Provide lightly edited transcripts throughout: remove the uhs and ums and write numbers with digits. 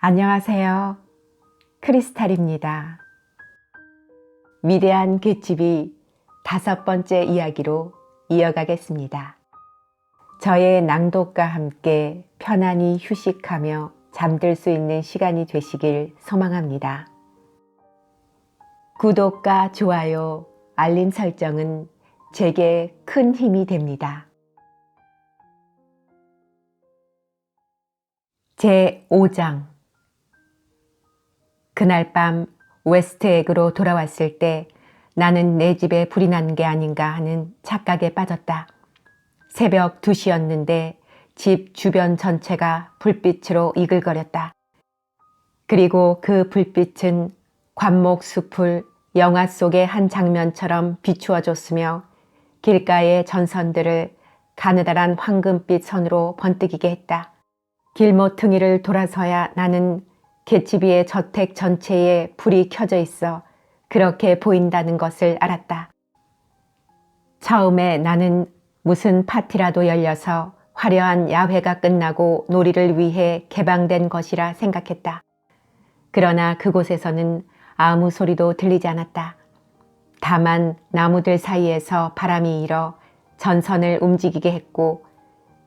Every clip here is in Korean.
안녕하세요. 크리스탈입니다. 위대한 갯집이 5번째 이야기로 이어가겠습니다. 저의 낭독과 함께 편안히 휴식하며 잠들 수 있는 시간이 되시길 소망합니다. 구독과 좋아요, 알림 설정은 제게 큰 힘이 됩니다. 제5장 그날 밤 웨스트에그로 돌아왔을 때 나는 내 집에 불이 난 게 아닌가 하는 착각에 빠졌다. 새벽 2시였는데 집 주변 전체가 불빛으로 이글거렸다. 그리고 그 불빛은 관목숲을 영화 속의 한 장면처럼 비추어줬으며 길가의 전선들을 가느다란 황금빛 선으로 번뜩이게 했다. 길모퉁이를 돌아서야 나는 갯집 위의 저택 전체에 불이 켜져 있어 그렇게 보인다는 것을 알았다. 처음에 나는 무슨 파티라도 열려서 화려한 야회가 끝나고 놀이를 위해 개방된 것이라 생각했다. 그러나 그곳에서는 아무 소리도 들리지 않았다. 다만 나무들 사이에서 바람이 일어 전선을 움직이게 했고,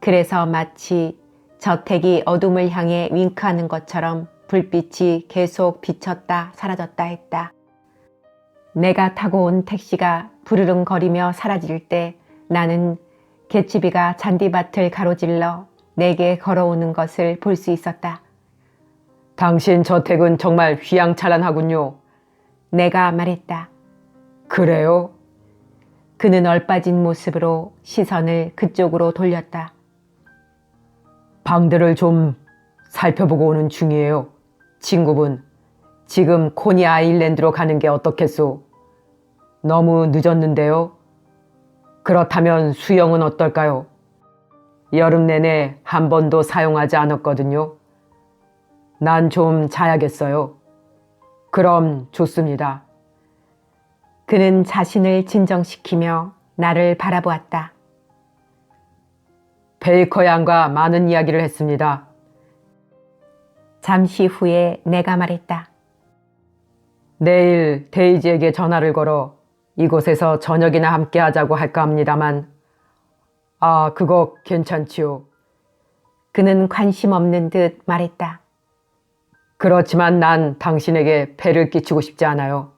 그래서 마치 저택이 어둠을 향해 윙크하는 것처럼 불빛이 계속 비쳤다 사라졌다 했다. 내가 타고 온 택시가 부르릉거리며 사라질 때 나는 갯집이가 잔디밭을 가로질러 내게 걸어오는 것을 볼 수 있었다. 당신 저택은 정말 휘황찬란하군요. 내가 말했다. 그래요? 그는 얼빠진 모습으로 시선을 그쪽으로 돌렸다. 방들을 좀 살펴보고 오는 중이에요. 친구분, 지금 코니 아일랜드로 가는 게 어떻겠소? 너무 늦었는데요. 그렇다면 수영은 어떨까요? 여름 내내 한 번도 사용하지 않았거든요. 난 좀 자야겠어요. 그럼 좋습니다. 그는 자신을 진정시키며 나를 바라보았다. 베이커 양과 많은 이야기를 했습니다. 잠시 후에 내가 말했다. 내일 데이지에게 전화를 걸어 이곳에서 저녁이나 함께 하자고 할까 합니다만, 그거 괜찮지요. 그는 관심 없는 듯 말했다. 그렇지만 난 당신에게 폐를 끼치고 싶지 않아요.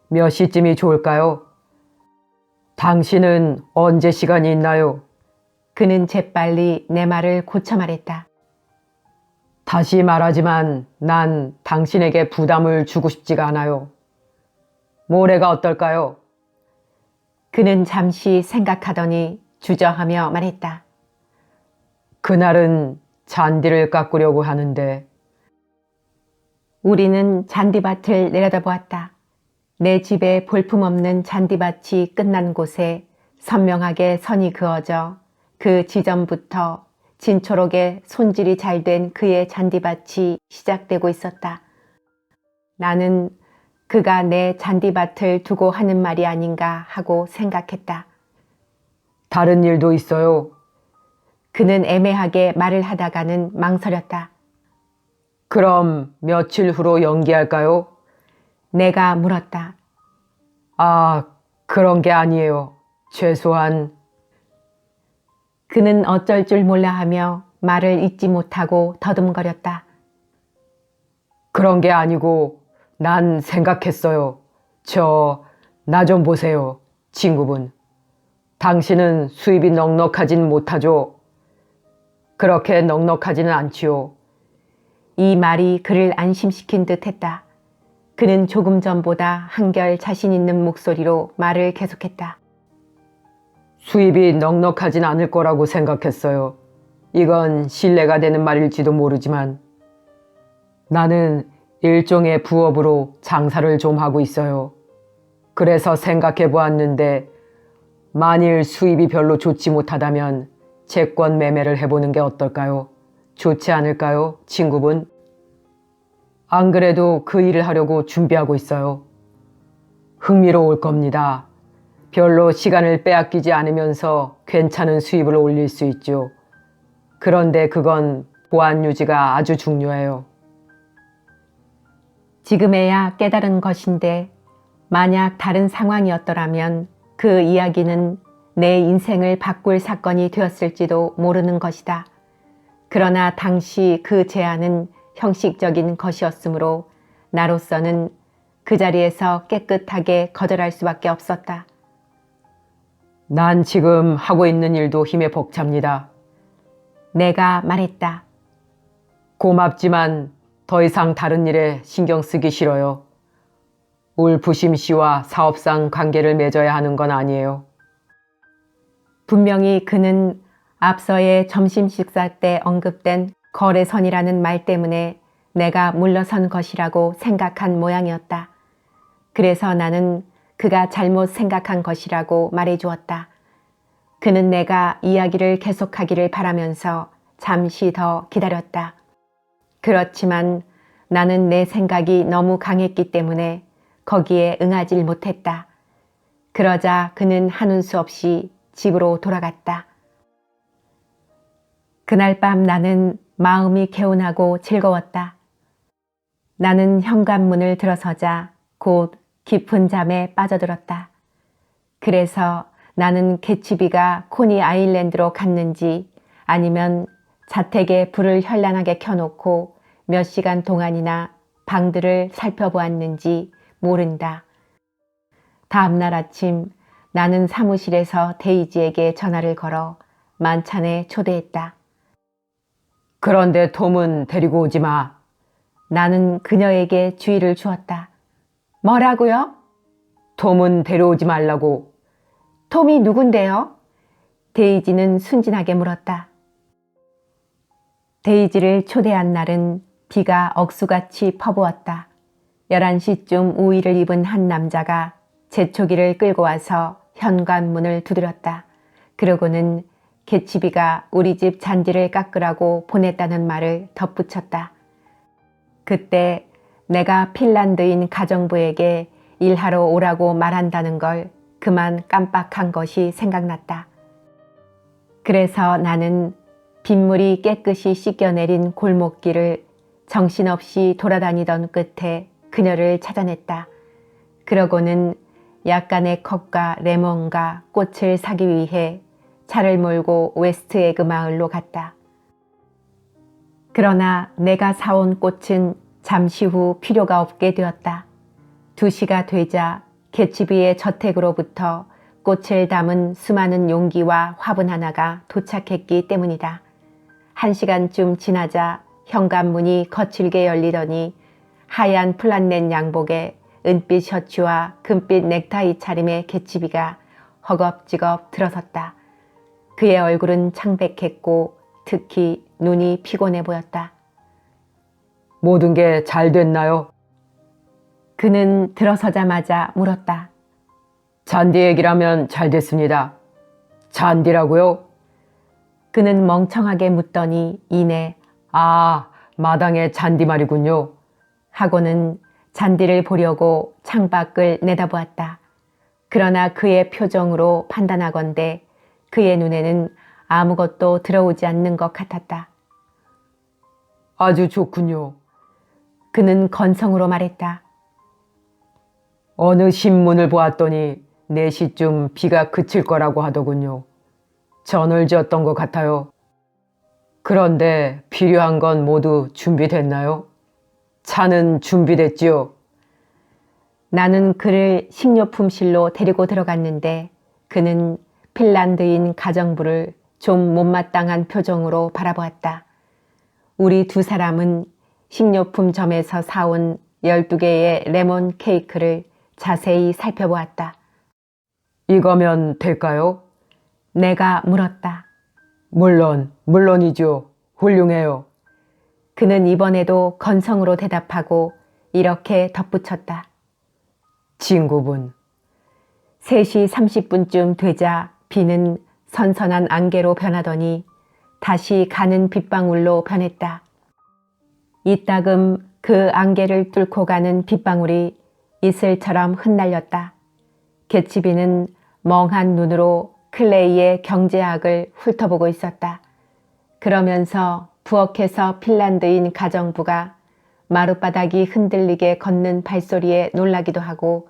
몇 시쯤이 좋을까요? 당신은 언제 시간이 있나요? 그는 재빨리 내 말을 고쳐 말했다. 다시 말하지만 난 당신에게 부담을 주고 싶지가 않아요. 모레가 어떨까요? 그는 잠시 생각하더니 주저하며 말했다. 그날은 잔디를 깎으려고 하는데. 우리는 잔디밭을 내려다보았다. 내 집에 볼품없는 잔디밭이 끝난 곳에 선명하게 선이 그어져 그 지점부터 진초록의 손질이 잘 된 그의 잔디밭이 시작되고 있었다. 나는 그가 내 잔디밭을 두고 하는 말이 아닌가 하고 생각했다. 다른 일도 있어요. 그는 애매하게 말을 하다가는 망설였다. 그럼 며칠 후로 연기할까요? 내가 물었다. 그런 게 아니에요. 최소한. 그는 어쩔 줄 몰라 하며 말을 잇지 못하고 더듬거렸다. 그런 게 아니고 난 생각했어요. 나 좀 보세요. 친구분. 당신은 수입이 넉넉하진 못하죠. 그렇게 넉넉하지는 않지요. 이 말이 그를 안심시킨 듯 했다. 그는 조금 전보다 한결 자신 있는 목소리로 말을 계속했다. 수입이 넉넉하진 않을 거라고 생각했어요. 이건 신뢰가 되는 말일지도 모르지만 나는 일종의 부업으로 장사를 좀 하고 있어요. 그래서 생각해 보았는데 만일 수입이 별로 좋지 못하다면 채권 매매를 해보는 게 어떨까요? 좋지 않을까요, 친구분? 안 그래도 그 일을 하려고 준비하고 있어요. 흥미로울 겁니다. 별로 시간을 빼앗기지 않으면서 괜찮은 수입을 올릴 수 있죠. 그런데 그건 보안 유지가 아주 중요해요. 지금에야 깨달은 것인데 만약 다른 상황이었더라면 그 이야기는 내 인생을 바꿀 사건이 되었을지도 모르는 것이다. 그러나 당시 그 제안은 형식적인 것이었으므로 나로서는 그 자리에서 깨끗하게 거절할 수밖에 없었다. 난 지금 하고 있는 일도 힘에 벅찹니다. 내가 말했다. 고맙지만 더 이상 다른 일에 신경 쓰기 싫어요. 울부심 씨와 사업상 관계를 맺어야 하는 건 아니에요. 분명히 그는 앞서의 점심 식사 때 언급된 거래선이라는 말 때문에 내가 물러선 것이라고 생각한 모양이었다. 그래서 나는 그가 잘못 생각한 것이라고 말해주었다. 그는 내가 이야기를 계속하기를 바라면서 잠시 더 기다렸다. 그렇지만 나는 내 생각이 너무 강했기 때문에 거기에 응하질 못했다. 그러자 그는 하는 수 없이 집으로 돌아갔다. 그날 밤 나는 마음이 개운하고 즐거웠다. 나는 현관문을 들어서자 곧 깊은 잠에 빠져들었다. 그래서 나는 개츠비가 코니 아일랜드로 갔는지 아니면 자택에 불을 현란하게 켜놓고 몇 시간 동안이나 방들을 살펴보았는지 모른다. 다음날 아침 나는 사무실에서 데이지에게 전화를 걸어 만찬에 초대했다. 그런데 톰은 데리고 오지 마. 나는 그녀에게 주의를 주었다. 뭐라고요? 톰은 데려오지 말라고. 톰이 누군데요? 데이지는 순진하게 물었다. 데이지를 초대한 날은 비가 억수같이 퍼부었다. 11시쯤 우의를 입은 한 남자가 제초기를 끌고 와서 현관문을 두드렸다. 그러고는 개치비가 우리 집 잔디를 깎으라고 보냈다는 말을 덧붙였다. 그때 내가 핀란드인 가정부에게 일하러 오라고 말한다는 걸 그만 깜빡한 것이 생각났다. 그래서 나는 빗물이 깨끗이 씻겨내린 골목길을 정신없이 돌아다니던 끝에 그녀를 찾아냈다. 그러고는 약간의 컵과 레몬과 꽃을 사기 위해 차를 몰고 웨스트에그 마을로 갔다. 그러나 내가 사온 꽃은 잠시 후 필요가 없게 되었다. 2시가 되자 개츠비의 저택으로부터 꽃을 담은 수많은 용기와 화분 하나가 도착했기 때문이다. 1시간쯤 지나자 현관문이 거칠게 열리더니 하얀 플란넷 양복에 은빛 셔츠와 금빛 넥타이 차림의 개츠비가 허겁지겁 들어섰다. 그의 얼굴은 창백했고 특히 눈이 피곤해 보였다. 모든 게 잘 됐나요? 그는 들어서자마자 물었다. 잔디 얘기라면 잘 됐습니다. 잔디라고요? 그는 멍청하게 묻더니 이내 아, 마당의 잔디 말이군요. 하고는 잔디를 보려고 창밖을 내다보았다. 그러나 그의 표정으로 판단하건대 그의 눈에는 아무것도 들어오지 않는 것 같았다. 아주 좋군요. 그는 건성으로 말했다. 어느 신문을 보았더니 4시쯤 비가 그칠 거라고 하더군요. 전을 지었던 것 같아요. 그런데 필요한 건 모두 준비됐나요? 차는 준비됐지요? 나는 그를 식료품실로 데리고 들어갔는데 그는 핀란드인 가정부를 좀 못마땅한 표정으로 바라보았다. 우리 두 사람은 식료품점에서 사온 12개의 레몬 케이크를 자세히 살펴보았다. 이거면 될까요? 내가 물었다. 물론이죠. 훌륭해요. 그는 이번에도 건성으로 대답하고 이렇게 덧붙였다. 친구분. 3시 30분쯤 되자 비는 선선한 안개로 변하더니 다시 가는 빗방울로 변했다. 이따금 그 안개를 뚫고 가는 빗방울이 이슬처럼 흩날렸다. 개츠비는 멍한 눈으로 클레이의 경제학을 훑어보고 있었다. 그러면서 부엌에서 핀란드인 가정부가 마룻바닥이 흔들리게 걷는 발소리에 놀라기도 하고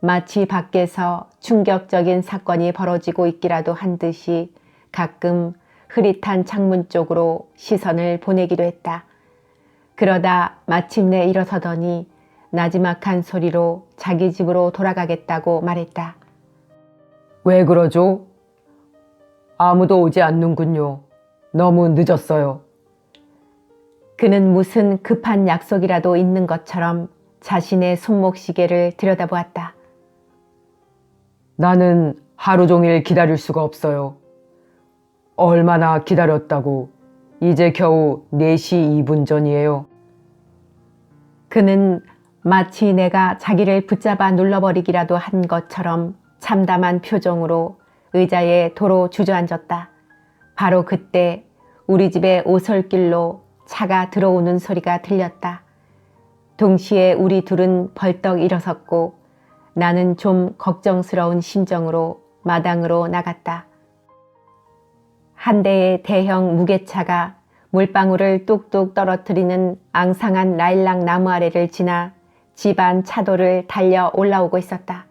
마치 밖에서 충격적인 사건이 벌어지고 있기라도 한 듯이 가끔 흐릿한 창문 쪽으로 시선을 보내기도 했다. 그러다 마침내 일어서더니 나지막한 소리로 자기 집으로 돌아가겠다고 말했다. 왜 그러죠? 아무도 오지 않는군요. 너무 늦었어요. 그는 무슨 급한 약속이라도 있는 것처럼 자신의 손목시계를 들여다보았다. 나는 하루 종일 기다릴 수가 없어요. 얼마나 기다렸다고. 이제 겨우 4시 2분 전이에요. 그는 마치 내가 자기를 붙잡아 눌러버리기라도 한 것처럼 참담한 표정으로 의자에 도로 주저앉았다. 바로 그때 우리 집의 오솔길로 차가 들어오는 소리가 들렸다. 동시에 우리 둘은 벌떡 일어섰고 나는 좀 걱정스러운 심정으로 마당으로 나갔다. 한 대의 대형 무게차가 물방울을 뚝뚝 떨어뜨리는 앙상한 라일락 나무 아래를 지나 집안 차도를 달려 올라오고 있었다.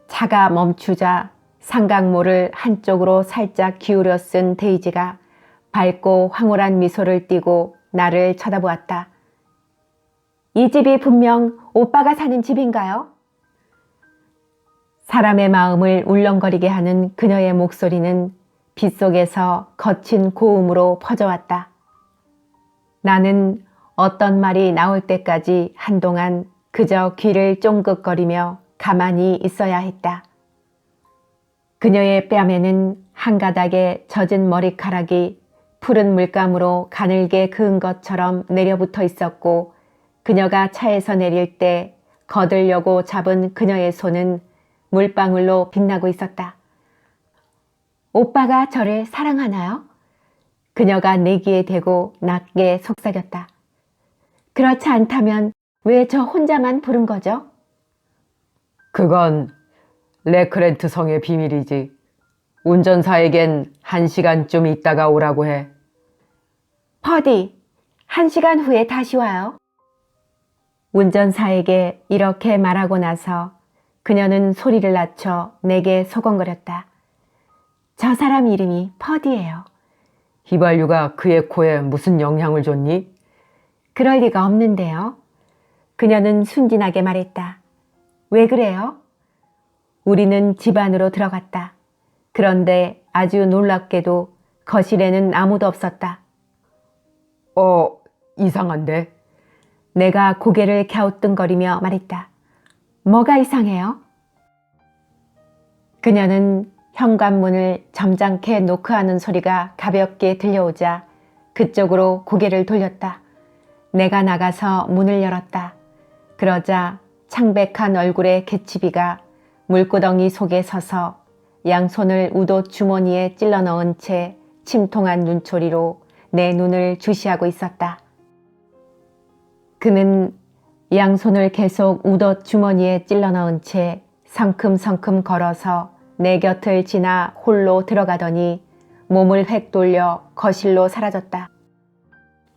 차가 멈추자 상강모를 한쪽으로 살짝 기울여 쓴 데이지가 밝고 황홀한 미소를 띠고 나를 쳐다보았다. 이 집이 분명 오빠가 사는 집인가요? 사람의 마음을 울렁거리게 하는 그녀의 목소리는 빗속에서 거친 고음으로 퍼져왔다. 나는 어떤 말이 나올 때까지 한동안 그저 귀를 쫑긋거리며 가만히 있어야 했다. 그녀의 뺨에는 한 가닥의 젖은 머리카락이 푸른 물감으로 가늘게 그은 것처럼 내려붙어 있었고 그녀가 차에서 내릴 때 거들려고 잡은 그녀의 손은 물방울로 빛나고 있었다. 오빠가 저를 사랑하나요? 그녀가 내 귀에 대고 낮게 속삭였다. 그렇지 않다면 왜 저 혼자만 부른 거죠? 그건 레크렌트 성의 비밀이지. 운전사에겐 1시간쯤 있다가 오라고 해. 퍼디, 1시간 후에 다시 와요. 운전사에게 이렇게 말하고 나서 그녀는 소리를 낮춰 내게 소곤거렸다. 저 사람 이름이 퍼디예요. 휘발유가 그의 코에 무슨 영향을 줬니? 그럴 리가 없는데요. 그녀는 순진하게 말했다. 왜 그래요? 우리는 집 안으로 들어갔다. 그런데 아주 놀랍게도 거실에는 아무도 없었다. 이상한데? 내가 고개를 갸우뚱거리며 말했다. 뭐가 이상해요? 그녀는 현관문을 점잖게 노크하는 소리가 가볍게 들려오자 그쪽으로 고개를 돌렸다. 내가 나가서 문을 열었다. 그러자 창백한 얼굴의 개치비가 물구덩이 속에 서서 양손을 우도 주머니에 찔러 넣은 채 침통한 눈초리로 내 눈을 주시하고 있었다. 그는 양손을 계속 우도 주머니에 찔러 넣은 채 성큼성큼 걸어서 내 곁을 지나 홀로 들어가더니 몸을 획 돌려 거실로 사라졌다.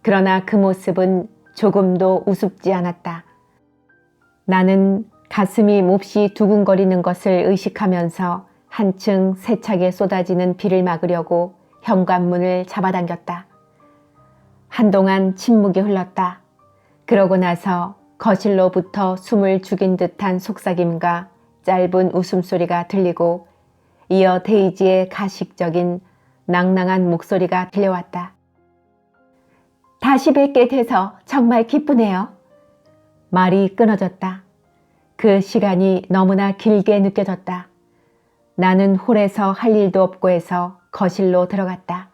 그러나 그 모습은 조금도 우습지 않았다. 나는 가슴이 몹시 두근거리는 것을 의식하면서 한층 세차게 쏟아지는 비를 막으려고 현관문을 잡아당겼다. 한동안 침묵이 흘렀다. 그러고 나서 거실로부터 숨을 죽인 듯한 속삭임과 짧은 웃음소리가 들리고 이어 데이지의 가식적인 낭낭한 목소리가 들려왔다. 다시 뵙게 돼서 정말 기쁘네요. 말이 끊어졌다. 그 시간이 너무나 길게 느껴졌다. 나는 홀에서 할 일도 없고 해서 거실로 들어갔다.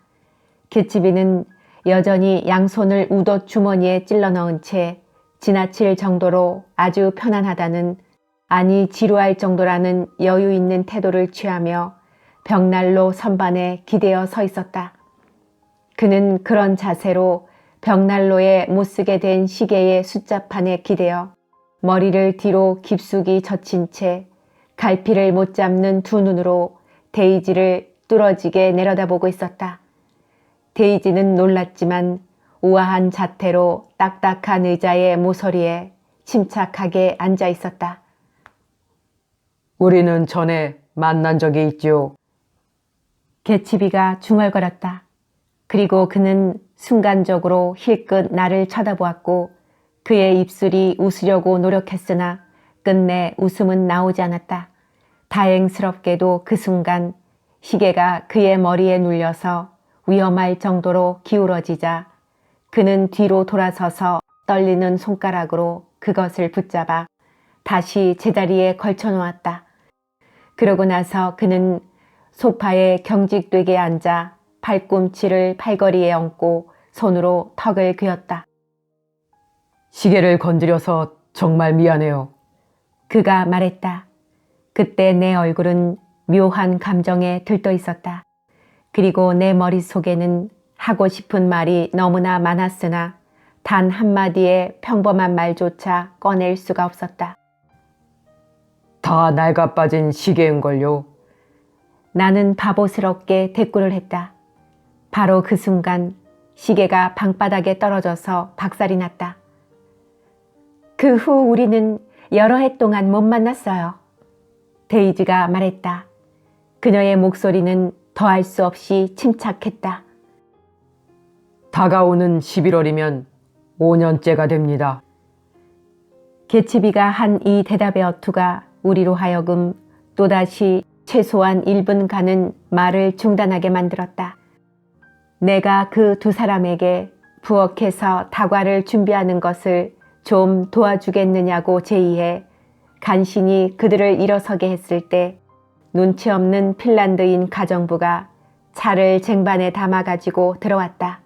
개치비는 여전히 양손을 우도 주머니에 찔러 넣은 채 지나칠 정도로 아주 편안하다는, 아니 지루할 정도라는 여유 있는 태도를 취하며 벽난로 선반에 기대어 서 있었다. 그는 그런 자세로 벽난로에 못쓰게 된 시계의 숫자판에 기대어 머리를 뒤로 깊숙이 젖힌 채 갈피를 못 잡는 두 눈으로 데이지를 뚫어지게 내려다보고 있었다. 데이지는 놀랐지만 우아한 자태로 딱딱한 의자의 모서리에 침착하게 앉아 있었다. 우리는 전에 만난 적이 있지요. 개치비가 중얼거렸다. 그리고 그는 순간적으로 힐끗 나를 쳐다보았고 그의 입술이 웃으려고 노력했으나 끝내 웃음은 나오지 않았다. 다행스럽게도 그 순간 시계가 그의 머리에 눌려서 위험할 정도로 기울어지자 그는 뒤로 돌아서서 떨리는 손가락으로 그것을 붙잡아 다시 제자리에 걸쳐 놓았다. 그러고 나서 그는 소파에 경직되게 앉아 발꿈치를 팔걸이에 얹고 손으로 턱을 그었다. 시계를 건드려서 정말 미안해요. 그가 말했다. 그때 내 얼굴은 묘한 감정에 들떠 있었다. 그리고 내 머릿속에는 하고 싶은 말이 너무나 많았으나 단 한마디의 평범한 말조차 꺼낼 수가 없었다. 다 낡아 빠진 시계인걸요. 나는 바보스럽게 대꾸를 했다. 바로 그 순간 시계가 방바닥에 떨어져서 박살이 났다. 그 후 우리는 여러 해 동안 못 만났어요. 데이지가 말했다. 그녀의 목소리는 더할 수 없이 침착했다. 다가오는 11월이면 5년째가 됩니다. 개치비가 한 이 대답의 어투가 우리로 하여금 또다시 최소한 1분간은 말을 중단하게 만들었다. 내가 그 두 사람에게 부엌에서 다과를 준비하는 것을 좀 도와주겠느냐고 제의해 간신히 그들을 일어서게 했을 때 눈치 없는 핀란드인 가정부가 차를 쟁반에 담아가지고 들어왔다.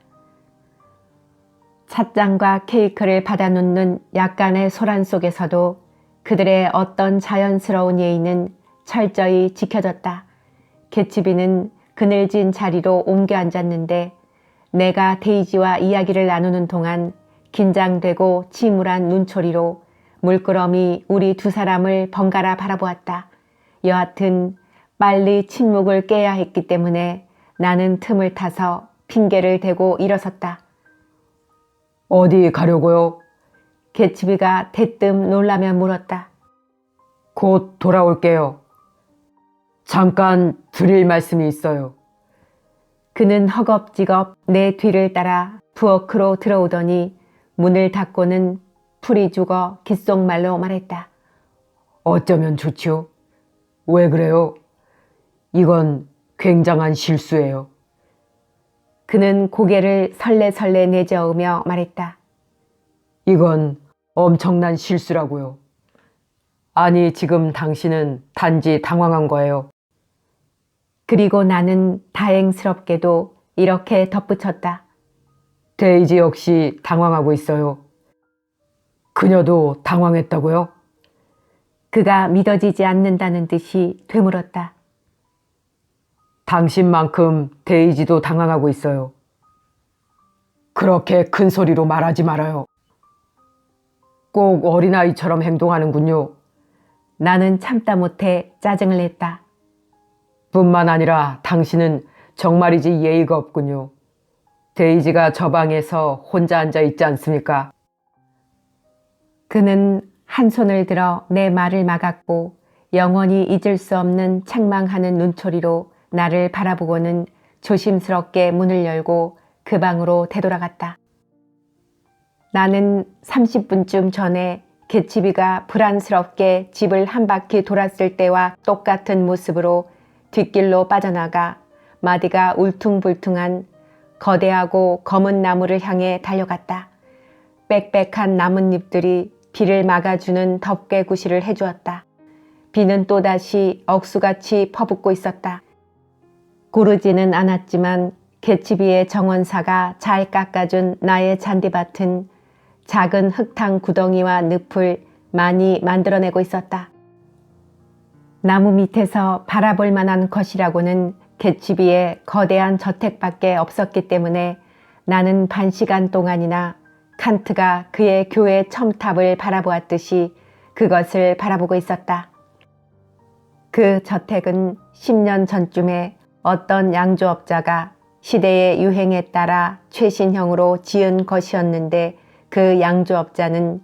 찻잔과 케이크를 받아놓는 약간의 소란 속에서도 그들의 어떤 자연스러운 예의는 철저히 지켜졌다. 개치비는 그늘진 자리로 옮겨 앉았는데 내가 데이지와 이야기를 나누는 동안 긴장되고 침울한 눈초리로 물끄러미 우리 두 사람을 번갈아 바라보았다. 여하튼 빨리 침묵을 깨야 했기 때문에 나는 틈을 타서 핑계를 대고 일어섰다. 어디 가려고요? 개치비가 대뜸 놀라며 물었다. 곧 돌아올게요. 잠깐 드릴 말씀이 있어요. 그는 허겁지겁 내 뒤를 따라 부엌으로 들어오더니 문을 닫고는 풀이 죽어 귓속말로 말했다. 어쩌면 좋지요? 왜 그래요? 이건 굉장한 실수예요. 그는 고개를 설레설레 내저으며 말했다. 이건 엄청난 실수라고요. 아니, 지금 당신은 단지 당황한 거예요. 그리고 나는 다행스럽게도 이렇게 덧붙였다. 데이지 역시 당황하고 있어요. 그녀도 당황했다고요? 그가 믿어지지 않는다는 듯이 되물었다. 당신만큼 데이지도 당황하고 있어요. 그렇게 큰 소리로 말하지 말아요. 꼭 어린아이처럼 행동하는군요. 나는 참다 못해 짜증을 냈다. 뿐만 아니라 당신은 정말이지 예의가 없군요. 데이지가 저 방에서 혼자 앉아 있지 않습니까? 그는 한 손을 들어 내 말을 막았고 영원히 잊을 수 없는 책망하는 눈초리로 나를 바라보고는 조심스럽게 문을 열고 그 방으로 되돌아갔다. 나는 30분쯤 전에 개치비가 불안스럽게 집을 한 바퀴 돌았을 때와 똑같은 모습으로 뒷길로 빠져나가 마디가 울퉁불퉁한 거대하고 검은 나무를 향해 달려갔다. 빽빽한 나뭇잎들이 비를 막아주는 덮개구시를 해주었다. 비는 또다시 억수같이 퍼붓고 있었다. 고르지는 않았지만 개치비의 정원사가 잘 깎아준 나의 잔디밭은 작은 흙탕 구덩이와 늪을 많이 만들어내고 있었다. 나무 밑에서 바라볼 만한 것이라고는 개치비의 거대한 저택밖에 없었기 때문에 나는 반 시간 동안이나 칸트가 그의 교회 첨탑을 바라보았듯이 그것을 바라보고 있었다. 그 저택은 10년 전쯤에 어떤 양조업자가 시대의 유행에 따라 최신형으로 지은 것이었는데 그 양조업자는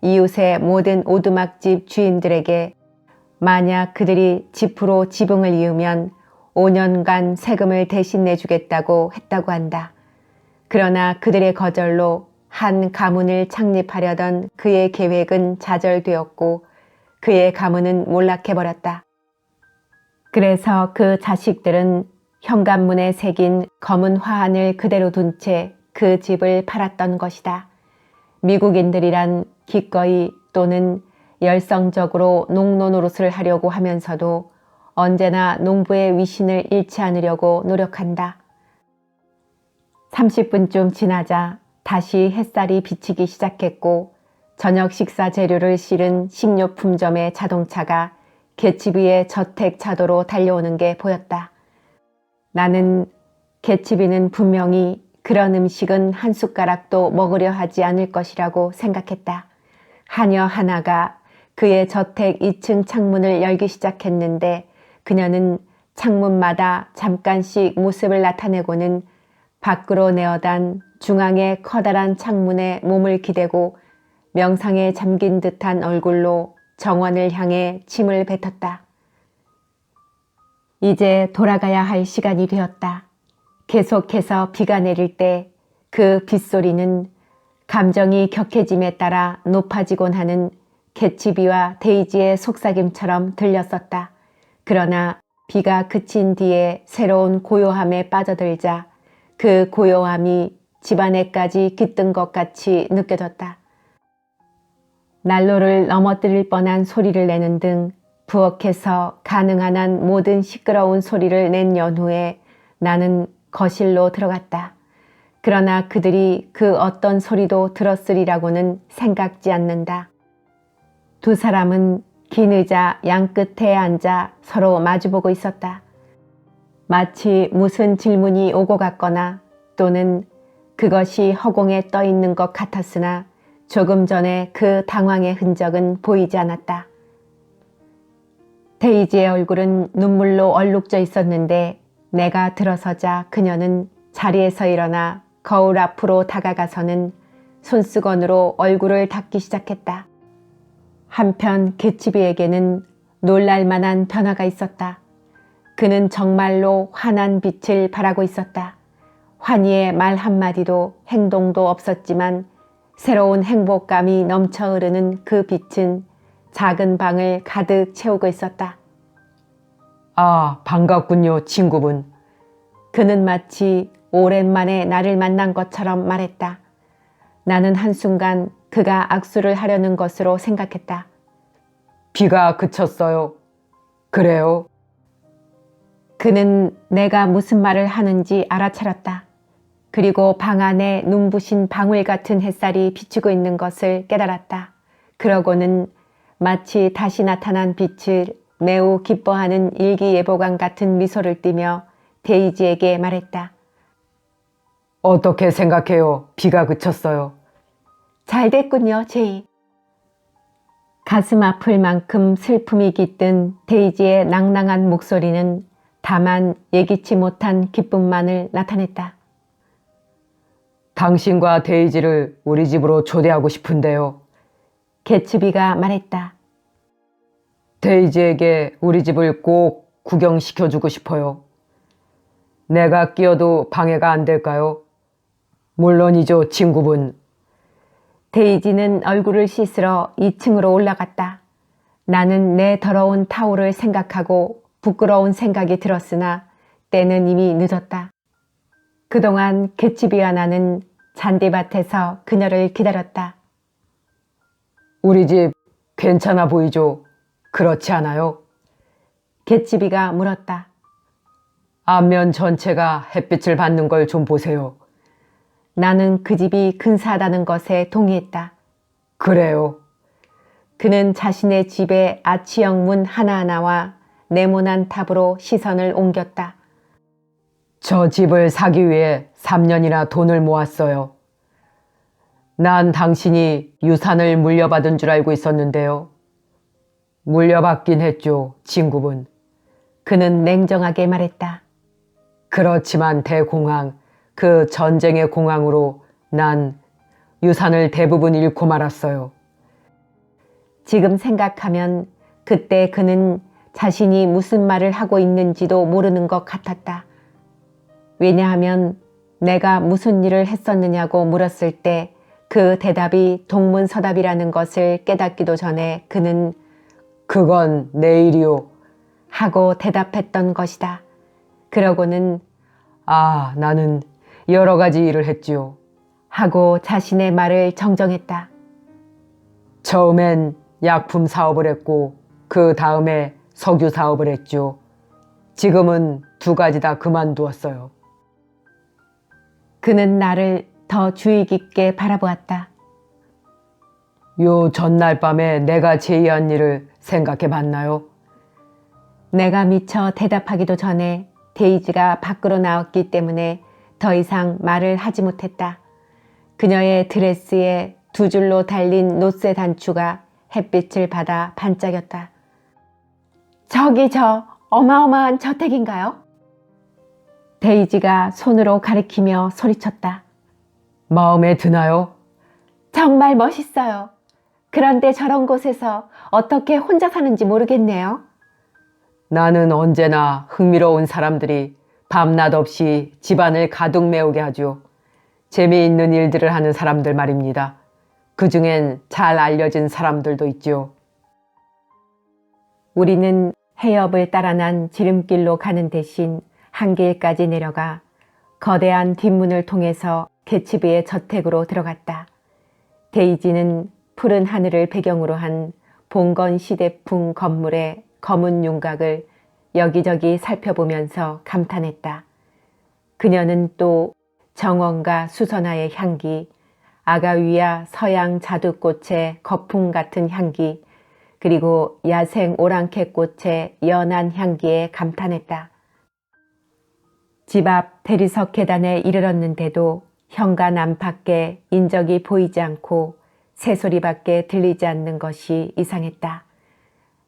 이웃의 모든 오두막집 주인들에게 만약 그들이 집으로 지붕을 이으면 5년간 세금을 대신 내주겠다고 했다고 한다. 그러나 그들의 거절로 한 가문을 창립하려던 그의 계획은 좌절되었고 그의 가문은 몰락해버렸다. 그래서 그 자식들은 현관문에 새긴 검은 화환을 그대로 둔 채 그 집을 팔았던 것이다. 미국인들이란 기꺼이 또는 열성적으로 농노 노릇을 하려고 하면서도 언제나 농부의 위신을 잃지 않으려고 노력한다. 30분쯤 지나자 다시 햇살이 비치기 시작했고 저녁 식사 재료를 실은 식료품점의 자동차가 갯집 위에 저택 차도로 달려오는 게 보였다. 나는 갯집이는 분명히 그런 음식은 한 숟가락도 먹으려 하지 않을 것이라고 생각했다. 하녀 하나가 그의 저택 2층 창문을 열기 시작했는데 그녀는 창문마다 잠깐씩 모습을 나타내고는 밖으로 내어단 중앙의 커다란 창문에 몸을 기대고 명상에 잠긴 듯한 얼굴로 정원을 향해 침을 뱉었다. 이제 돌아가야 할 시간이 되었다. 계속해서 비가 내릴 때 그 빗소리는 감정이 격해짐에 따라 높아지곤 하는 개치비와 데이지의 속삭임처럼 들렸었다. 그러나 비가 그친 뒤에 새로운 고요함에 빠져들자 그 고요함이 집안에까지 깃든 것 같이 느껴졌다. 난로를 넘어뜨릴 뻔한 소리를 내는 등 부엌에서 가능한 한 모든 시끄러운 소리를 낸 연후에 나는 거실로 들어갔다. 그러나 그들이 그 어떤 소리도 들었으리라고는 생각지 않는다. 두 사람은 긴 의자 양끝에 앉아 서로 마주보고 있었다. 마치 무슨 질문이 오고 갔거나 또는 그것이 허공에 떠 있는 것 같았으나 조금 전에 그 당황의 흔적은 보이지 않았다. 데이지의 얼굴은 눈물로 얼룩져 있었는데 내가 들어서자 그녀는 자리에서 일어나 거울 앞으로 다가가서는 손수건으로 얼굴을 닦기 시작했다. 한편 개치비에게는 놀랄만한 변화가 있었다. 그는 정말로 환한 빛을 발하고 있었다. 환희의 말 한마디도 행동도 없었지만 새로운 행복감이 넘쳐 흐르는 그 빛은 작은 방을 가득 채우고 있었다. 아, 반갑군요, 친구분. 그는 마치 오랜만에 나를 만난 것처럼 말했다. 나는 한순간 그가 악수를 하려는 것으로 생각했다. 비가 그쳤어요. 그래요? 그는 내가 무슨 말을 하는지 알아차렸다. 그리고 방 안에 눈부신 방울 같은 햇살이 비추고 있는 것을 깨달았다. 그러고는 마치 다시 나타난 빛을 매우 기뻐하는 일기예보관 같은 미소를 띠며 데이지에게 말했다. 어떻게 생각해요? 비가 그쳤어요. 잘 됐군요, 제이. 가슴 아플 만큼 슬픔이 깃든 데이지의 낭낭한 목소리는 다만 예기치 못한 기쁨만을 나타냈다. 당신과 데이지를 우리 집으로 초대하고 싶은데요. 개츠비가 말했다. 데이지에게 우리 집을 꼭 구경시켜주고 싶어요. 내가 끼어도 방해가 안 될까요? 물론이죠, 친구분. 데이지는 얼굴을 씻으러 2층으로 올라갔다. 나는 내 더러운 타올을 생각하고 부끄러운 생각이 들었으나 때는 이미 늦었다. 그동안 개츠비와 나는 잔디밭에서 그녀를 기다렸다. 우리 집 괜찮아 보이죠? 그렇지 않아요? 개츠비가 물었다. 앞면 전체가 햇빛을 받는 걸 좀 보세요. 나는 그 집이 근사하다는 것에 동의했다. 그래요. 그는 자신의 집의 아치형 문 하나하나와 네모난 탑으로 시선을 옮겼다. 저 집을 사기 위해 3년이나 돈을 모았어요. 난 당신이 유산을 물려받은 줄 알고 있었는데요. 물려받긴 했죠, 친구분. 그는 냉정하게 말했다. 그렇지만 대공황, 그 전쟁의 공황으로 난 유산을 대부분 잃고 말았어요. 지금 생각하면 그때 그는 자신이 무슨 말을 하고 있는지도 모르는 것 같았다. 왜냐하면 내가 무슨 일을 했었느냐고 물었을 때 그 대답이 동문서답이라는 것을 깨닫기도 전에 그는 그건 내일이요. 하고 대답했던 것이다. 그러고는 나는 여러 가지 일을 했지요. 하고 자신의 말을 정정했다. 처음엔 약품 사업을 했고 그 다음에 석유 사업을 했죠. 지금은 두 가지 다 그만두었어요. 그는 나를 더 주의 깊게 바라보았다. 요 전날 밤에 내가 제의한 일을 생각해 봤나요? 내가 미처 대답하기도 전에 데이지가 밖으로 나왔기 때문에 더 이상 말을 하지 못했다. 그녀의 드레스에 두 줄로 달린 노쇠 단추가 햇빛을 받아 반짝였다. 저기 저 어마어마한 저택인가요? 데이지가 손으로 가리키며 소리쳤다. 마음에 드나요? 정말 멋있어요. 그런데 저런 곳에서 어떻게 혼자 사는지 모르겠네요. 나는 언제나 흥미로운 사람들이 밤낮 없이 집안을 가득 메우게 하죠. 재미있는 일들을 하는 사람들 말입니다. 그중엔 잘 알려진 사람들도 있죠. 우리는 해협을 따라 난 지름길로 가는 대신 한 길까지 내려가 거대한 뒷문을 통해서 개츠비의 저택으로 들어갔다. 데이지는 푸른 하늘을 배경으로 한 봉건 시대풍 건물의 검은 윤곽을 여기저기 살펴보면서 감탄했다. 그녀는 또 정원과 수선화의 향기, 아가위아 서양 자두꽃의 거품 같은 향기, 그리고 야생 오랑캐꽃의 연한 향기에 감탄했다. 집 앞 대리석 계단에 이르렀는데도 현관 안팎에 인적이 보이지 않고 새소리밖에 들리지 않는 것이 이상했다.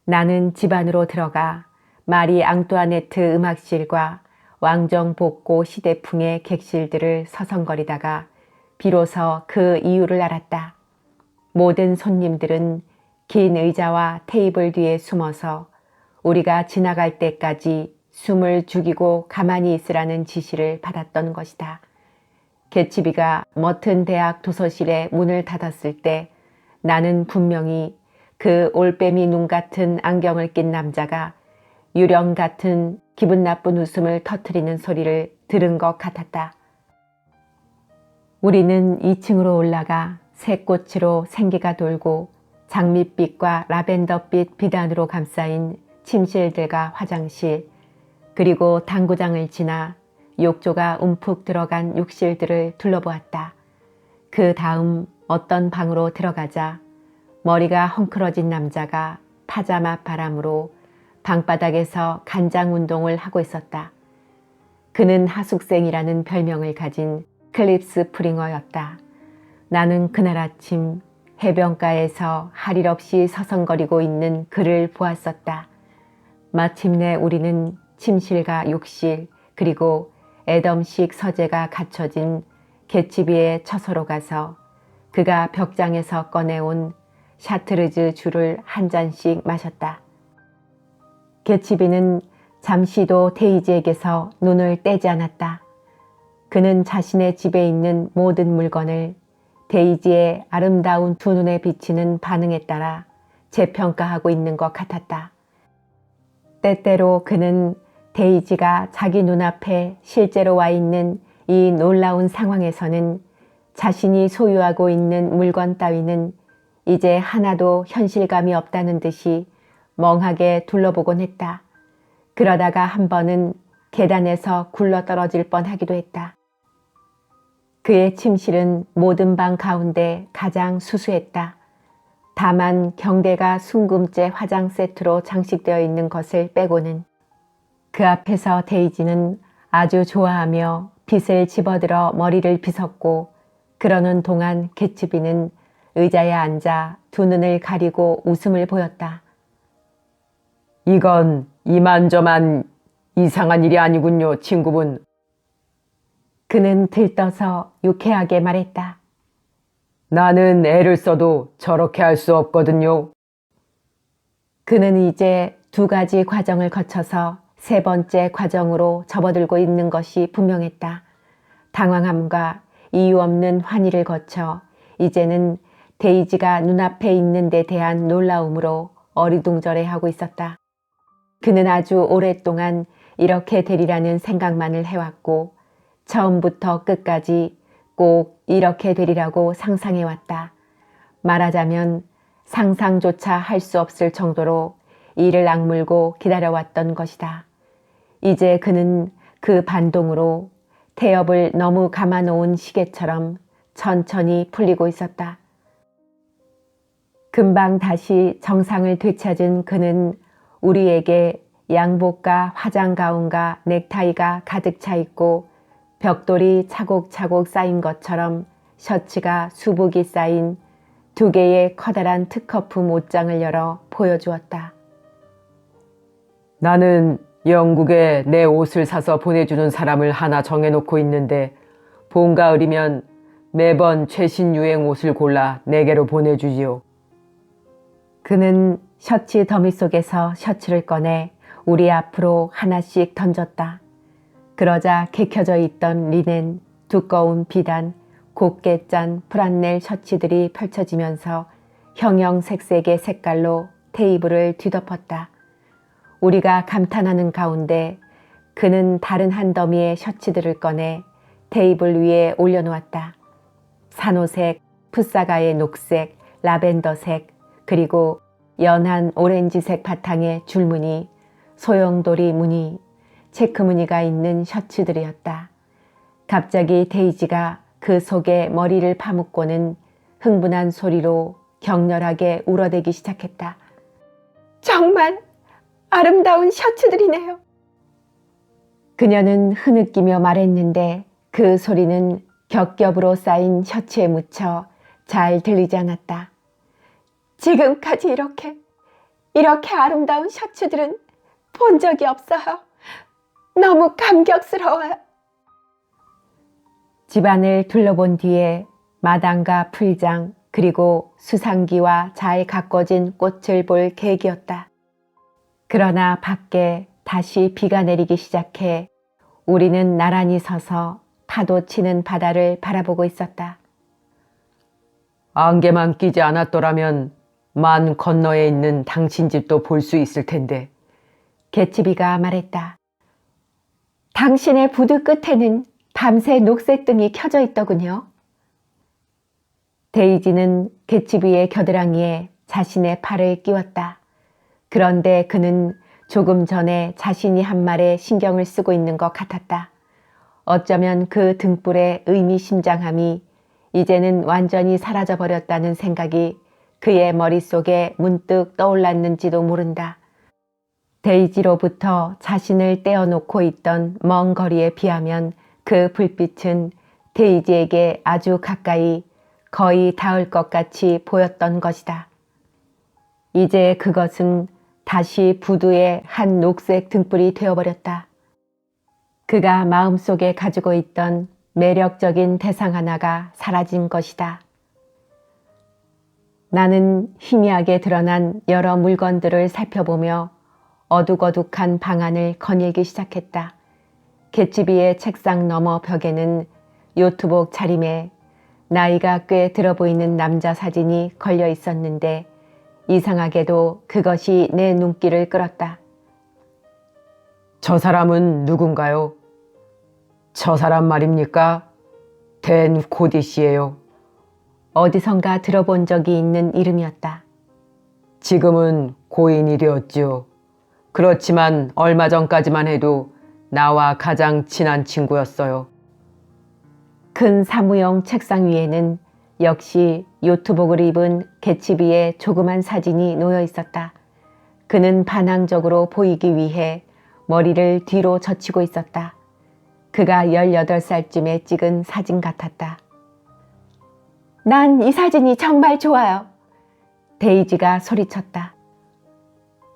나는 집 안으로 들어가 마리 앙뚜아네트 음악실과 왕정 복고 시대풍의 객실들을 서성거리다가 비로소 그 이유를 알았다. 모든 손님들은 긴 의자와 테이블 뒤에 숨어서 우리가 지나갈 때까지 숨을 죽이고 가만히 있으라는 지시를 받았던 것이다. 개츠비가 머튼 대학 도서실의 문을 닫았을 때 나는 분명히 그 올빼미 눈 같은 안경을 낀 남자가 유령 같은 기분 나쁜 웃음을 터뜨리는 소리를 들은 것 같았다. 우리는 2층으로 올라가 새꽃으로 생기가 돌고 장밋빛과 라벤더빛 비단으로 감싸인 침실들과 화장실, 그리고 당구장을 지나 욕조가 움푹 들어간 욕실들을 둘러보았다. 그 다음 어떤 방으로 들어가자 머리가 헝클어진 남자가 파자마 바람으로 방바닥에서 간장 운동을 하고 있었다. 그는 하숙생이라는 별명을 가진 클립스 프링어였다. 나는 그날 아침 해변가에서 할 일 없이 서성거리고 있는 그를 보았었다. 마침내 우리는 침실과 욕실 그리고 애덤식 서재가 갖춰진 개츠비의 처소로 가서 그가 벽장에서 꺼내온 샤트르즈 주를 한 잔씩 마셨다. 개츠비는 잠시도 데이지에게서 눈을 떼지 않았다. 그는 자신의 집에 있는 모든 물건을 데이지의 아름다운 두 눈에 비치는 반응에 따라 재평가하고 있는 것 같았다. 때때로 그는 데이지가 자기 눈앞에 실제로 와 있는 이 놀라운 상황에서는 자신이 소유하고 있는 물건 따위는 이제 하나도 현실감이 없다는 듯이 멍하게 둘러보곤 했다. 그러다가 한 번은 계단에서 굴러떨어질 뻔하기도 했다. 그의 침실은 모든 방 가운데 가장 수수했다. 다만 경대가 순금째 화장 세트로 장식되어 있는 것을 빼고는. 그 앞에서 데이지는 아주 좋아하며 빗을 집어들어 머리를 빗었고 그러는 동안 개츠비는 의자에 앉아 두 눈을 가리고 웃음을 보였다. 이건 이만저만 이상한 일이 아니군요, 친구분. 그는 들떠서 유쾌하게 말했다. 나는 애를 써도 저렇게 할 수 없거든요. 그는 이제 2가지 과정을 거쳐서 3번째 과정으로 접어들고 있는 것이 분명했다. 당황함과 이유 없는 환희를 거쳐 이제는 데이지가 눈앞에 있는 데 대한 놀라움으로 어리둥절해하고 있었다. 그는 아주 오랫동안 이렇게 되리라는 생각만을 해왔고 처음부터 끝까지 꼭 이렇게 되리라고 상상해왔다. 말하자면 상상조차 할 수 없을 정도로 이를 악물고 기다려왔던 것이다. 이제 그는 그 반동으로 태엽을 너무 감아놓은 시계처럼 천천히 풀리고 있었다. 금방 다시 정상을 되찾은 그는 우리에게 양복과 화장 가운과 넥타이가 가득 차 있고 벽돌이 차곡차곡 쌓인 것처럼 셔츠가 수북이 쌓인 2개의 커다란 특허품 옷장을 열어 보여주었다. 나는 영국에 내 옷을 사서 보내주는 사람을 하나 정해놓고 있는데 봄, 가을이면 매번 최신 유행 옷을 골라 내게로 보내주지요. 그는 셔츠 더미 속에서 셔츠를 꺼내 우리 앞으로 하나씩 던졌다. 그러자 개켜져 있던 리넨, 두꺼운 비단, 곱게 짠 프란넬 셔츠들이 펼쳐지면서 형형색색의 색깔로 테이블을 뒤덮었다. 우리가 감탄하는 가운데 그는 다른 한 더미의 셔츠들을 꺼내 테이블 위에 올려놓았다. 산호색, 풋사가의 녹색, 라벤더색, 그리고 연한 오렌지색 바탕의 줄무늬, 소용돌이 무늬, 체크무늬가 있는 셔츠들이었다. 갑자기 데이지가 그 속에 머리를 파묻고는 흥분한 소리로 격렬하게 울어대기 시작했다. 정말 아름다운 셔츠들이네요. 그녀는 흐느끼며 말했는데 그 소리는 겹겹으로 쌓인 셔츠에 묻혀 잘 들리지 않았다. 지금까지 이렇게 아름다운 셔츠들은 본 적이 없어요. 너무 감격스러워요. 집안을 둘러본 뒤에 마당과 풀장 그리고 수상기와 잘 가꿔진 꽃을 볼 계획이었다. 그러나 밖에 다시 비가 내리기 시작해 우리는 나란히 서서 파도 치는 바다를 바라보고 있었다. 안개만 끼지 않았더라면 만 건너에 있는 당신 집도 볼 수 있을 텐데. 개츠비가 말했다. 당신의 부두 끝에는 밤새 녹색 등이 켜져 있더군요. 데이지는 개츠비의 겨드랑이에 자신의 팔을 끼웠다. 그런데 그는 조금 전에 자신이 한 말에 신경을 쓰고 있는 것 같았다. 어쩌면 그 등불의 의미심장함이 이제는 완전히 사라져버렸다는 생각이 그의 머릿속에 문득 떠올랐는지도 모른다. 데이지로부터 자신을 떼어놓고 있던 먼 거리에 비하면 그 불빛은 데이지에게 아주 가까이 거의 닿을 것 같이 보였던 것이다. 이제 그것은 다시 부두의 한 녹색 등불이 되어버렸다. 그가 마음속에 가지고 있던 매력적인 대상 하나가 사라진 것이다. 나는 희미하게 드러난 여러 물건들을 살펴보며 어둑어둑한 방안을 거닐기 시작했다. 개츠비의 책상 너머 벽에는 요트복 차림에 나이가 꽤 들어 보이는 남자 사진이 걸려 있었는데 이상하게도 그것이 내 눈길을 끌었다. 저 사람은 누군가요? 저 사람 말입니까? 댄 코디 씨예요. 어디선가 들어본 적이 있는 이름이었다. 지금은 고인이 되었지요. 그렇지만 얼마 전까지만 해도 나와 가장 친한 친구였어요. 큰 사무용 책상 위에는 역시 요트복을 입은 개츠비의 조그만 사진이 놓여 있었다. 그는 반항적으로 보이기 위해 머리를 뒤로 젖히고 있었다. 그가 18살쯤에 찍은 사진 같았다. 난 이 사진이 정말 좋아요. 데이지가 소리쳤다.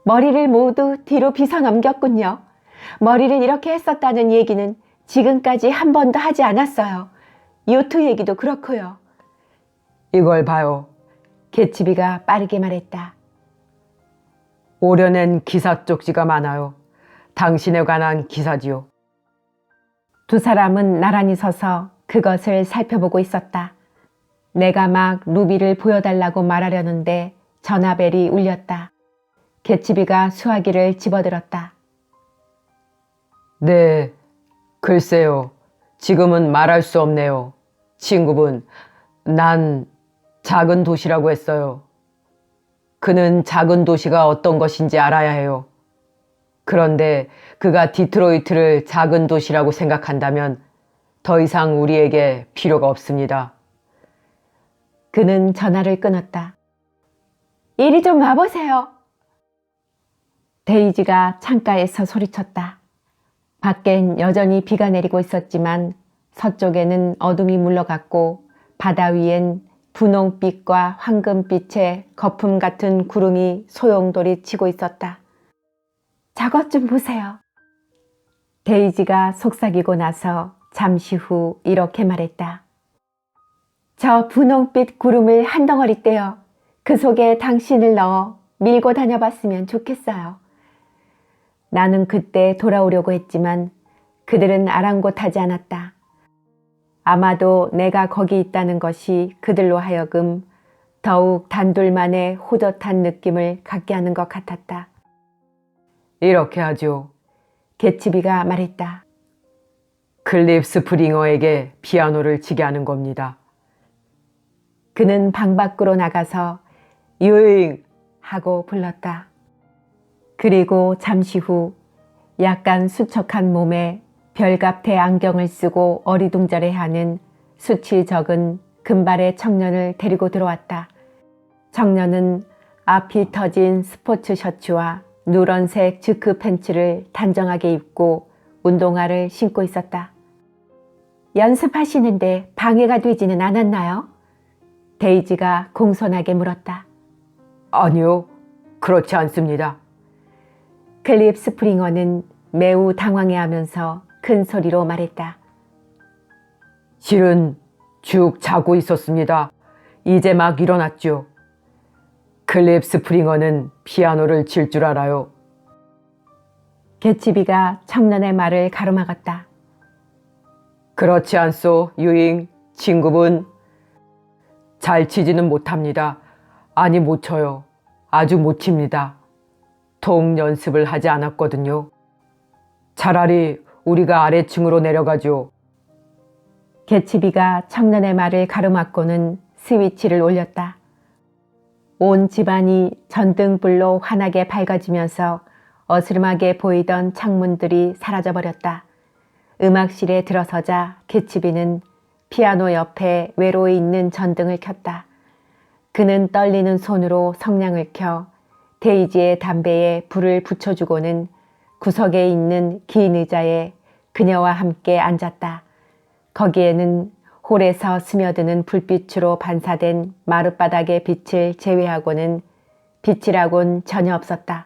머리를 모두 뒤로 빗어 넘겼군요. 머리를 이렇게 했었다는 얘기는 지금까지 한 번도 하지 않았어요. 요트 얘기도 그렇고요. 이걸 봐요. 개치비가 빠르게 말했다. 오려낸 기사 쪽지가 많아요. 당신에 관한 기사지요. 두 사람은 나란히 서서 그것을 살펴보고 있었다. 내가 막 루비를 보여달라고 말하려는데 전화벨이 울렸다. 개치비가 수화기를 집어들었다. 네, 글쎄요. 지금은 말할 수 없네요. 친구분, 난 작은 도시라고 했어요. 그는 작은 도시가 어떤 것인지 알아야 해요. 그런데 그가 디트로이트를 작은 도시라고 생각한다면 더 이상 우리에게 필요가 없습니다. 그는 전화를 끊었다. 이리 좀 와보세요. 데이지가 창가에서 소리쳤다. 밖엔 여전히 비가 내리고 있었지만 서쪽에는 어둠이 물러갔고 바다 위엔 분홍빛과 황금빛의 거품 같은 구름이 소용돌이 치고 있었다. 저것 좀 보세요. 데이지가 속삭이고 나서 잠시 후 이렇게 말했다. 저 분홍빛 구름을 한 덩어리 떼어 그 속에 당신을 넣어 밀고 다녀봤으면 좋겠어요. 나는 그때 돌아오려고 했지만 그들은 아랑곳하지 않았다. 아마도 내가 거기 있다는 것이 그들로 하여금 더욱 단둘만의 호젓한 느낌을 갖게 하는 것 같았다. 이렇게 하죠. 개치비가 말했다. 클립 스프링어에게 피아노를 치게 하는 겁니다. 그는 방 밖으로 나가서 유잉 하고 불렀다. 그리고 잠시 후 약간 수척한 몸에 별갑태 안경을 쓰고 어리둥절해하는 수치 적은 금발의 청년을 데리고 들어왔다. 청년은 앞이 터진 스포츠 셔츠와 누런색 즈크 팬츠를 단정하게 입고 운동화를 신고 있었다. 연습하시는데 방해가 되지는 않았나요? 데이지가 공손하게 물었다. 아니요, 그렇지 않습니다. 클립 스프링어는 매우 당황해하면서 큰 소리로 말했다. 실은 쭉 자고 있었습니다. 이제 막 일어났죠. 클립 스프링어는 피아노를 칠 줄 알아요. 개치비가 청년의 말을 가로막았다. 그렇지 않소, 유잉, 친구분. 잘 치지는 못합니다. 아니, 못 쳐요. 아주 못 칩니다. 통 연습을 하지 않았거든요. 차라리 우리가 아래층으로 내려가죠. 개치비가 청년의 말을 가로막고는 스위치를 올렸다. 온 집안이 전등불로 환하게 밝아지면서 어스름하게 보이던 창문들이 사라져버렸다. 음악실에 들어서자 개치비는 피아노 옆에 외로이 있는 전등을 켰다. 그는 떨리는 손으로 성냥을 켜 데이지의 담배에 불을 붙여주고는 구석에 있는 긴 의자에 그녀와 함께 앉았다. 거기에는 홀에서 스며드는 불빛으로 반사된 마룻바닥의 빛을 제외하고는 빛이라곤 전혀 없었다.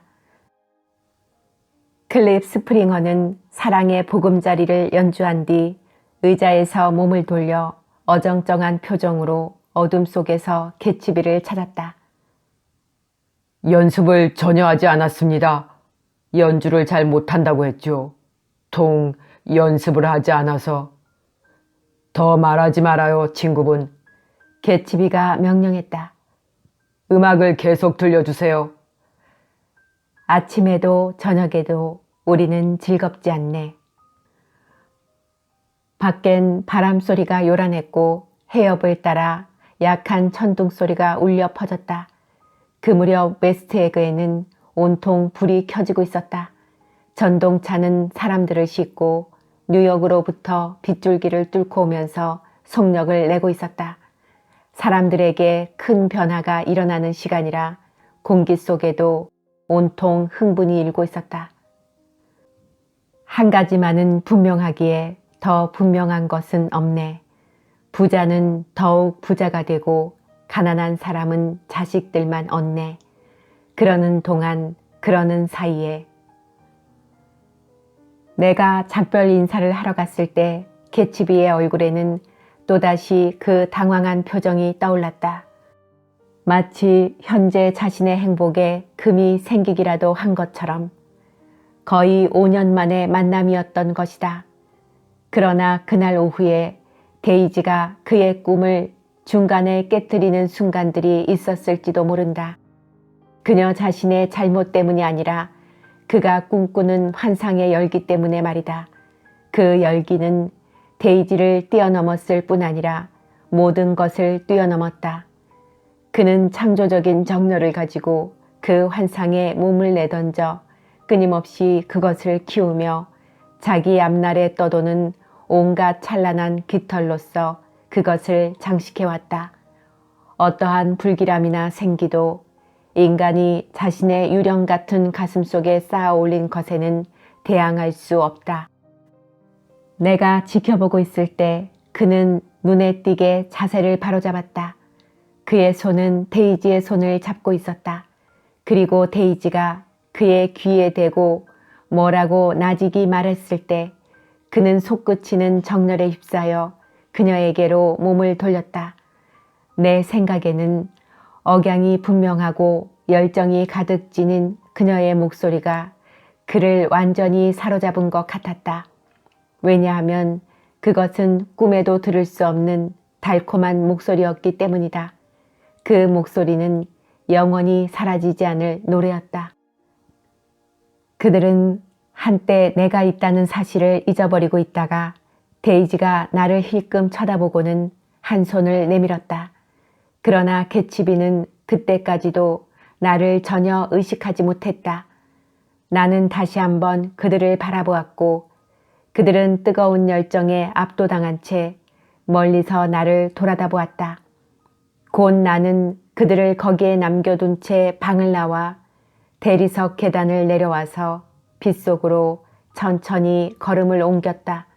클립 스프링어는 사랑의 보금자리를 연주한 뒤 의자에서 몸을 돌려 어정쩡한 표정으로 어둠 속에서 개치비를 찾았다. 연습을 전혀 하지 않았습니다. 연주를 잘 못한다고 했죠. 통 연습을 하지 않아서. 더 말하지 말아요, 친구분. 개치비가 명령했다. 음악을 계속 들려주세요. 아침에도 저녁에도 우리는 즐겁지 않네. 밖엔 바람소리가 요란했고 해협을 따라 약한 천둥소리가 울려 퍼졌다. 그 무렵 웨스트에그에는 온통 불이 켜지고 있었다. 전동차는 사람들을 싣고 뉴욕으로부터 빗줄기를 뚫고 오면서 속력을 내고 있었다. 사람들에게 큰 변화가 일어나는 시간이라 공기 속에도 온통 흥분이 일고 있었다. 한 가지만은 분명하기에 더 분명한 것은 없네. 부자는 더욱 부자가 되고 가난한 사람은 자식들만 얻네. 그러는 동안 그러는 사이에 내가 작별 인사를 하러 갔을 때 개치비의 얼굴에는 또다시 그 당황한 표정이 떠올랐다. 마치 현재 자신의 행복에 금이 생기기라도 한 것처럼 거의 5년 만의 만남이었던 것이다. 그러나 그날 오후에 데이지가 그의 꿈을 중간에 깨뜨리는 순간들이 있었을지도 모른다. 그녀 자신의 잘못 때문이 아니라 그가 꿈꾸는 환상의 열기 때문에 말이다. 그 열기는 데이지를 뛰어넘었을 뿐 아니라 모든 것을 뛰어넘었다. 그는 창조적인 정열을 가지고 그 환상에 몸을 내던져 끊임없이 그것을 키우며 자기 앞날에 떠도는 온갖 찬란한 깃털로서 그것을 장식해왔다. 어떠한 불길함이나 생기도 인간이 자신의 유령 같은 가슴 속에 쌓아 올린 것에는 대항할 수 없다. 내가 지켜보고 있을 때 그는 눈에 띄게 자세를 바로잡았다. 그의 손은 데이지의 손을 잡고 있었다. 그리고 데이지가 그의 귀에 대고 뭐라고 나직이 말했을 때 그는 솟구치는 정열에 휩싸여 그녀에게로 몸을 돌렸다. 내 생각에는 억양이 분명하고 열정이 가득 지닌 그녀의 목소리가 그를 완전히 사로잡은 것 같았다. 왜냐하면 그것은 꿈에도 들을 수 없는 달콤한 목소리였기 때문이다. 그 목소리는 영원히 사라지지 않을 노래였다. 그들은 한때 내가 있다는 사실을 잊어버리고 있다가 데이지가 나를 힐끔 쳐다보고는 한 손을 내밀었다. 그러나 개치비는 그때까지도 나를 전혀 의식하지 못했다. 나는 다시 한번 그들을 바라보았고 그들은 뜨거운 열정에 압도당한 채 멀리서 나를 돌아다보았다. 곧 나는 그들을 거기에 남겨둔 채 방을 나와 대리석 계단을 내려와서 빗속으로 천천히 걸음을 옮겼다.